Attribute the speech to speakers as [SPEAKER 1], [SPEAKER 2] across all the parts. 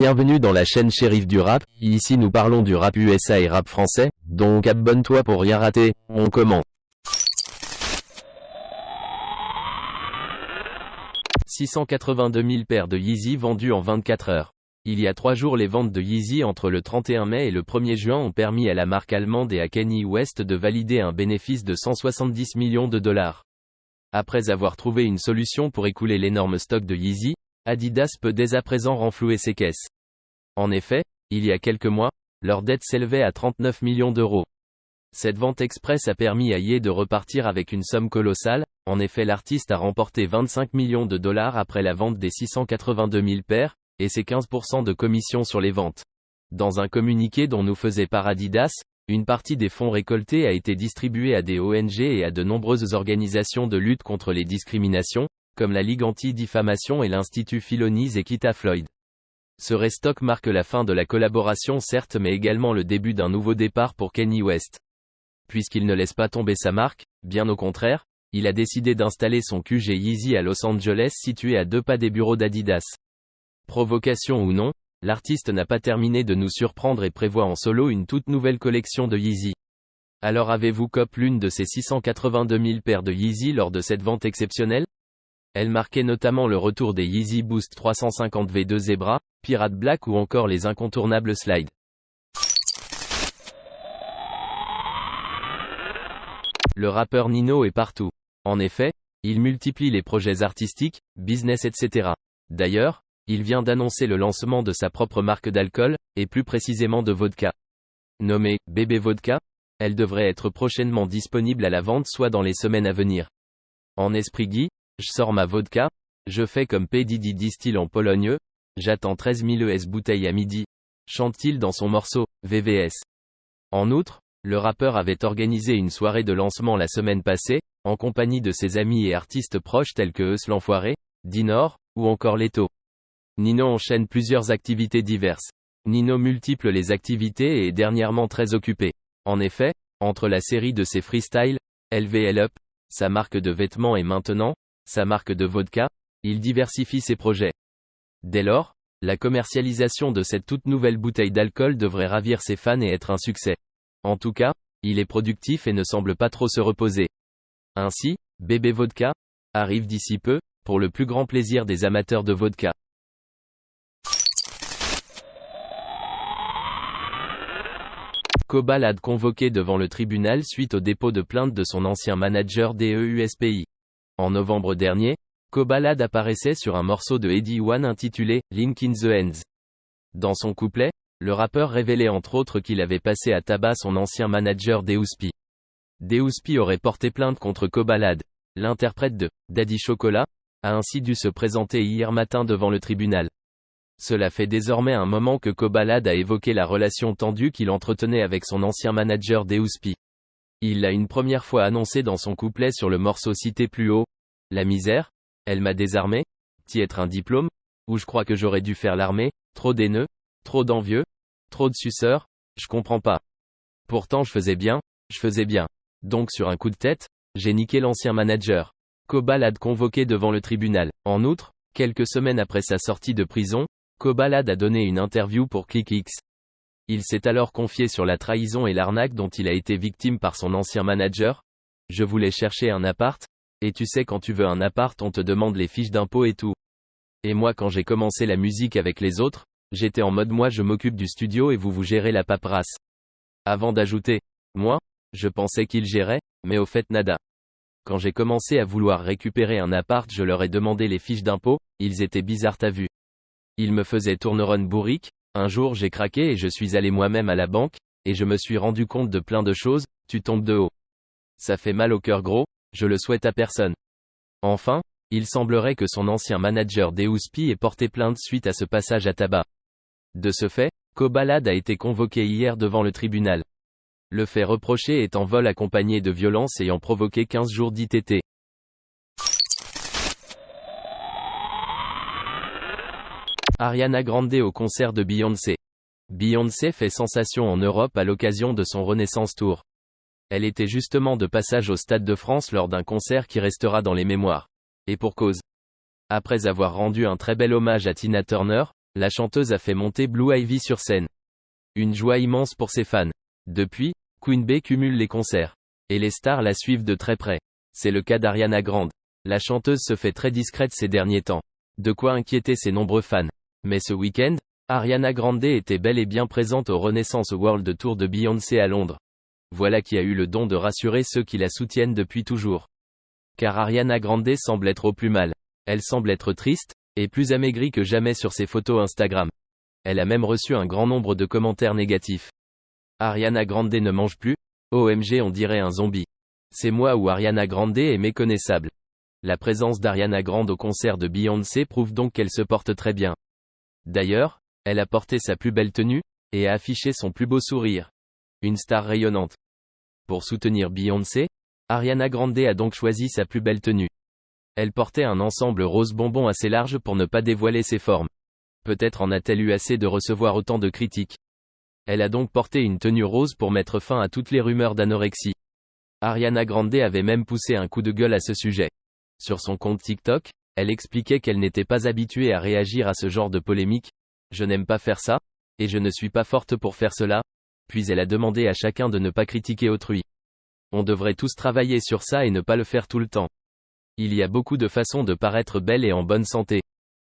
[SPEAKER 1] Bienvenue dans la chaîne Shérif du rap, ici nous parlons du rap USA et rap français, donc abonne-toi pour rien rater, on commence. 682 000 paires de Yeezy vendues en 24 heures. Il y a 3 jours, les ventes de Yeezy entre le 31 mai et le 1er juin ont permis à la marque allemande et à Kanye West de valider un bénéfice de 170 millions de dollars. Après avoir trouvé une solution pour écouler l'énorme stock de Yeezy, Adidas peut dès à présent renflouer ses caisses. En effet, il y a quelques mois, leur dette s'élevait à 39 millions d'euros. Cette vente express a permis à Ye de repartir avec une somme colossale. En effet, l'artiste a remporté 25 millions de dollars après la vente des 682 000 paires, et ses 15% de commission sur les ventes. Dans un communiqué dont nous faisait part Adidas, une partie des fonds récoltés a été distribuée à des ONG et à de nombreuses organisations de lutte contre les discriminations, comme la Ligue anti-diffamation et l'Institut Philonis et Kita Floyd. Ce restock marque la fin de la collaboration certes, mais également le début d'un nouveau départ pour Kanye West. Puisqu'il ne laisse pas tomber sa marque, bien au contraire, il a décidé d'installer son QG Yeezy à Los Angeles, situé à 2 pas des bureaux d'Adidas. Provocation ou non, l'artiste n'a pas terminé de nous surprendre et prévoit en solo une toute nouvelle collection de Yeezy. Alors avez-vous copé l'une de ces 682 000 paires de Yeezy lors de cette vente exceptionnelle? Elle marquait notamment le retour des Yeezy Boost 350 V2 Zebra, Pirate Black ou encore les incontournables Slide. Le rappeur Nino est partout. En effet, il multiplie les projets artistiques, business etc. D'ailleurs, il vient d'annoncer le lancement de sa propre marque d'alcool, et plus précisément de vodka. Nommée « Bébé Vodka », elle devrait être prochainement disponible à la vente soit dans les semaines à venir. En esprit Guy, je sors ma vodka, je fais comme P. Diddy distille en Pologne, j'attends 13 000 ES bouteilles à midi, chante-t-il dans son morceau « VVS ». En outre, le rappeur avait organisé une soirée de lancement la semaine passée, en compagnie de ses amis et artistes proches tels que Eus l'Enfoiré, Dinor, ou encore Leto. Nino enchaîne plusieurs activités diverses. Nino multiplie les activités et est dernièrement très occupé. En effet, entre la série de ses freestyles, LVL Up, sa marque de vêtements et maintenant, sa marque de vodka, il diversifie ses projets. Dès lors, la commercialisation de cette toute nouvelle bouteille d'alcool devrait ravir ses fans et être un succès. En tout cas, il est productif et ne semble pas trop se reposer. Ainsi, Bébé Vodka arrive d'ici peu, pour le plus grand plaisir des amateurs de vodka. Kobalade convoqué devant le tribunal suite au dépôt de plainte de son ancien manager DEUSPI. En novembre dernier, Kobalade apparaissait sur un morceau de Eddie One intitulé « Link in the Hands ». Dans son couplet, le rappeur révélait entre autres qu'il avait passé à tabac son ancien manager DEUSPI. DEUSPI aurait porté plainte contre Kobalade. L'interprète de « Daddy Chocolat » a ainsi dû se présenter hier matin devant le tribunal. Cela fait désormais un moment que Kobalade a évoqué la relation tendue qu'il entretenait avec son ancien manager DEUSPI. Il l'a une première fois annoncé dans son couplet sur le morceau cité plus haut. La misère, elle m'a désarmé, t'y être un diplôme, ou je crois que j'aurais dû faire l'armée, trop d'haineux, trop d'envieux, trop de suceurs, je comprends pas. Pourtant je faisais bien. Donc sur un coup de tête, j'ai niqué l'ancien manager. Kobalade convoqué devant le tribunal. En outre, quelques semaines après sa sortie de prison, Kobalade a donné une interview pour ClickX. Il s'est alors confié sur la trahison et l'arnaque dont il a été victime par son ancien manager. Je voulais chercher un appart, et tu sais quand tu veux un appart on te demande les fiches d'impôt et tout. Et moi quand j'ai commencé la musique avec les autres, j'étais en mode moi je m'occupe du studio et vous gérez la paperasse. Avant d'ajouter, moi, je pensais qu'il gérait, mais au fait nada. Quand j'ai commencé à vouloir récupérer un appart je leur ai demandé les fiches d'impôt, ils étaient bizarres t'as vu. Ils me faisaient tourneronne bourrique, un jour j'ai craqué et je suis allé moi-même à la banque, et je me suis rendu compte de plein de choses, tu tombes de haut. Ça fait mal au cœur gros, je le souhaite à personne. Enfin, il semblerait que son ancien manager DEUSPI ait porté plainte suite à ce passage à tabac. De ce fait, Kobalade a été convoqué hier devant le tribunal. Le fait reproché est en vol accompagné de violences ayant provoqué 15 jours d'ITT. Ariana Grande au concert de Beyoncé. Beyoncé fait sensation en Europe à l'occasion de son Renaissance Tour. Elle était justement de passage au Stade de France lors d'un concert qui restera dans les mémoires. Et pour cause. Après avoir rendu un très bel hommage à Tina Turner, la chanteuse a fait monter Blue Ivy sur scène. Une joie immense pour ses fans. Depuis, Queen Bey cumule les concerts. Et les stars la suivent de très près. C'est le cas d'Ariana Grande. La chanteuse se fait très discrète ces derniers temps. De quoi inquiéter ses nombreux fans. Mais ce week-end, Ariana Grande était bel et bien présente au Renaissance World Tour de Beyoncé à Londres. Voilà qui a eu le don de rassurer ceux qui la soutiennent depuis toujours. Car Ariana Grande semble être au plus mal. Elle semble être triste, et plus amaigrie que jamais sur ses photos Instagram. Elle a même reçu un grand nombre de commentaires négatifs. Ariana Grande ne mange plus, OMG on dirait un zombie. C'est moi ou Ariana Grande est méconnaissable. La présence d'Ariana Grande au concert de Beyoncé prouve donc qu'elle se porte très bien. D'ailleurs, elle a porté sa plus belle tenue, et a affiché son plus beau sourire. Une star rayonnante. Pour soutenir Beyoncé, Ariana Grande a donc choisi sa plus belle tenue. Elle portait un ensemble rose bonbon assez large pour ne pas dévoiler ses formes. Peut-être en a-t-elle eu assez de recevoir autant de critiques. Elle a donc porté une tenue rose pour mettre fin à toutes les rumeurs d'anorexie. Ariana Grande avait même poussé un coup de gueule à ce sujet. Sur son compte TikTok, elle expliquait qu'elle n'était pas habituée à réagir à ce genre de polémique. Je n'aime pas faire ça, et je ne suis pas forte pour faire cela. Puis elle a demandé à chacun de ne pas critiquer autrui. On devrait tous travailler sur ça et ne pas le faire tout le temps. Il y a beaucoup de façons de paraître belle et en bonne santé.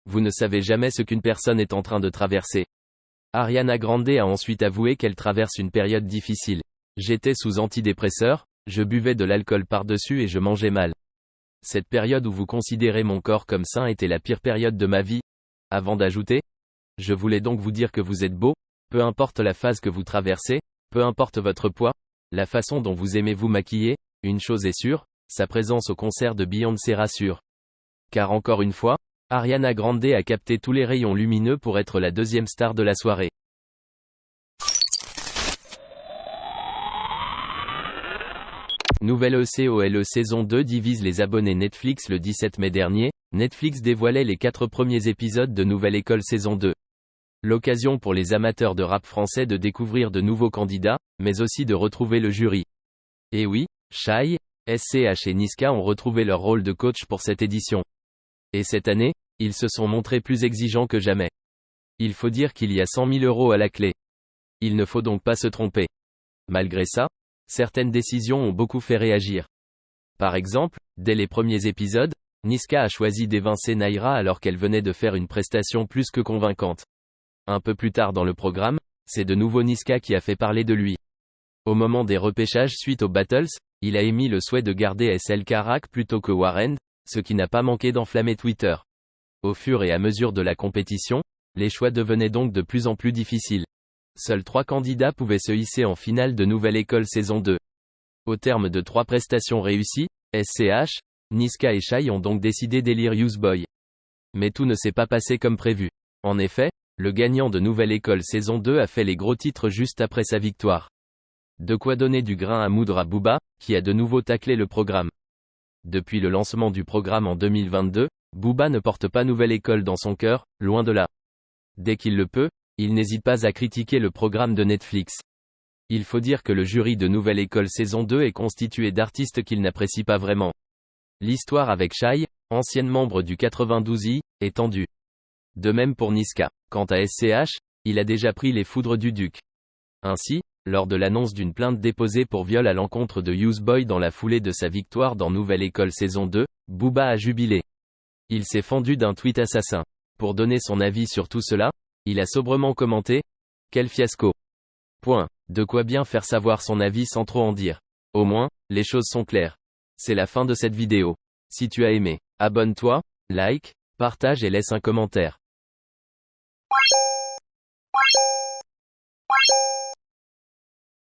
[SPEAKER 1] Vous ne savez jamais ce qu'une personne est en train de traverser. Ariana Grande a ensuite avoué qu'elle traverse une période difficile. J'étais sous antidépresseurs, je buvais de l'alcool par-dessus et je mangeais mal. Cette période où vous considérez mon corps comme sain était la pire période de ma vie. Avant d'ajouter, je voulais donc vous dire que vous êtes beau, peu importe la phase que vous traversez, peu importe votre poids, la façon dont vous aimez vous maquiller, une chose est sûre, sa présence au concert de Beyoncé rassure. Car encore une fois, Ariana Grande a capté tous les rayons lumineux pour être la deuxième star de la soirée. Nouvelle ECOLE saison 2 divise les abonnés Netflix. Le 17 mai dernier, Netflix dévoilait les 4 premiers épisodes de Nouvelle École saison 2. L'occasion pour les amateurs de rap français de découvrir de nouveaux candidats, mais aussi de retrouver le jury. Et oui, Shai, SCH et Niska ont retrouvé leur rôle de coach pour cette édition. Et cette année, ils se sont montrés plus exigeants que jamais. Il faut dire qu'il y a 100 000 € à la clé. Il ne faut donc pas se tromper. Malgré ça, certaines décisions ont beaucoup fait réagir. Par exemple, dès les premiers épisodes, Niska a choisi d'évincer Naira alors qu'elle venait de faire une prestation plus que convaincante. Un peu plus tard dans le programme, c'est de nouveau Niska qui a fait parler de lui. Au moment des repêchages suite aux battles, il a émis le souhait de garder SL Karak plutôt que Warren, ce qui n'a pas manqué d'enflammer Twitter. Au fur et à mesure de la compétition, les choix devenaient donc de plus en plus difficiles. Seuls 3 candidats pouvaient se hisser en finale de Nouvelle École saison 2. Au terme de 3 prestations réussies, SCH, Niska et Shai ont donc décidé d'élire Boy. Mais tout ne s'est pas passé comme prévu. En effet, le gagnant de Nouvelle École saison 2 a fait les gros titres juste après sa victoire. De quoi donner du grain à moudre à Booba, qui a de nouveau taclé le programme. Depuis le lancement du programme en 2022, Booba ne porte pas Nouvelle École dans son cœur, loin de là. Dès qu'il le peut, il n'hésite pas à critiquer le programme de Netflix. Il faut dire que le jury de Nouvelle École saison 2 est constitué d'artistes qu'il n'apprécie pas vraiment. L'histoire avec Shai, ancienne membre du 92i, est tendue. De même pour Niska. Quant à SCH, il a déjà pris les foudres du Duc. Ainsi, lors de l'annonce d'une plainte déposée pour viol à l'encontre de Boy dans la foulée de sa victoire dans Nouvelle École saison 2, Booba a jubilé. Il s'est fendu d'un tweet assassin. Pour donner son avis sur tout cela, il a sobrement commenté « Quel fiasco !» Point. De quoi bien faire savoir son avis sans trop en dire. Au moins, les choses sont claires. C'est la fin de cette vidéo. Si tu as aimé, abonne-toi, like, partage et laisse un commentaire.